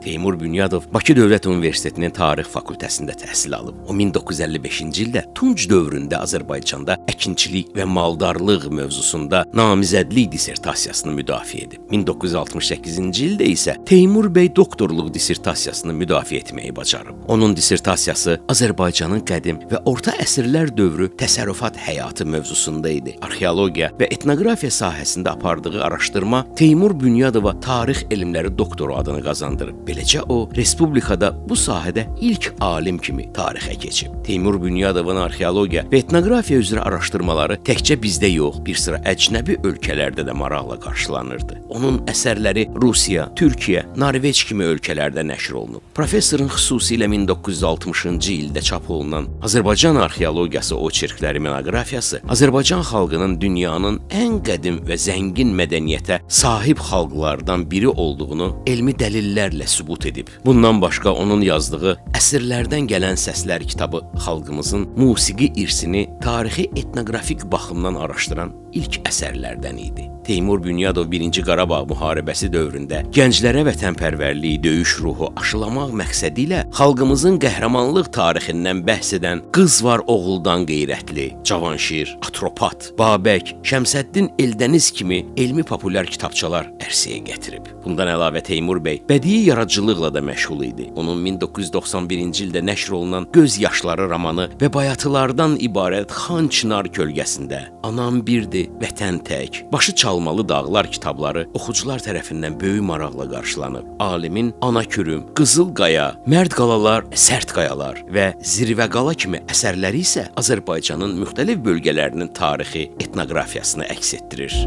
Teymur Bünyadov Bakı Dövlət Universitetinin Tarix fakültəsində təhsil alıb. O 1955-ci ildə Tunc dövründə Azərbaycanda əkinçilik və maldarlıq mövzusunda namizədlik dissertasiyasını müdafiə edib. 1968-ci ildə isə Teymur bəy doktorluq dissertasiyasını müdafiə etməyi bacarıb. Onun dissertasiyası Azərbaycanın qədim və orta əsrlər dövrü təsərrüfat həyatı mövzusunda idi. Arxeologiya və etnografiya sahəsində apardığı araşdırma Teymur Bünyadova tarix elmləri doktoru adını qazandırıb. Beləcə o, respublikada bu sahədə ilk alim kimi tarixə keçib. Teymur Bünyadovun arxeologiya və etnografiya üzrə araşdırmaları təkcə bizdə yox, bir sıra əcnəbi ölkələrdə də maraqla qarşılanırdı. Onun əsərləri Rusiya, Türkiyə, Norveç kimi ölkələrdə nəşr olunub. Professorun xüsusilə 1960-cı ildə çap olunan Azərbaycan arxeologiyası oçerkləri monoqrafiyası Azərbaycan xalqının dünyanın ən qədim və zəngin mədəniyyətə sahib xalqlardan biri olduğunu elmi dəlillərlə sübut edib. Bundan başqa onun yazdığı Əsrlərdən gələn səslər kitabı xalqımızın musiqi irsini tarixi etnoqrafik baxımdan araşdıran ilk əsərlərdən idi. Teymur Bünyadov 1-ci Qarabağ müharibəsi dövründə gənclərə vətənpərvərliyi, döyüş ruhu aşılamaq məqsədi ilə xalqımızın qəhrəmanlıq tarixindən bəhs edən Qız var oğuldan qeyrətli, Cavanşir, Atropat, Babək, Şəmsəddin Eldəniz kimi elmi populyar kitabçalar ərsəyə gətirib. Bundan əlavə Teymur bəy bədii yaradıcılıqla da məşğul idi. Onun 1991-ci ildə nəşr olunan Göz yaşları romanı və bayatılardan ibarət Xan Çınar kölgəsində, Anam birdir, Vətən tək, Başı çalmalı dağlar kitabları oxucular tərəfindən böyük maraqla qarşılanıb. Alimin Ana Kürüm, Qızıl Qaya, Mərd qalalar, Sərt qayalar və Zirvə qala kimi əsərləri isə Azərbaycanın müxtəlif bölgələrinin tarixi, etnoqrafiyasını əks etdirir.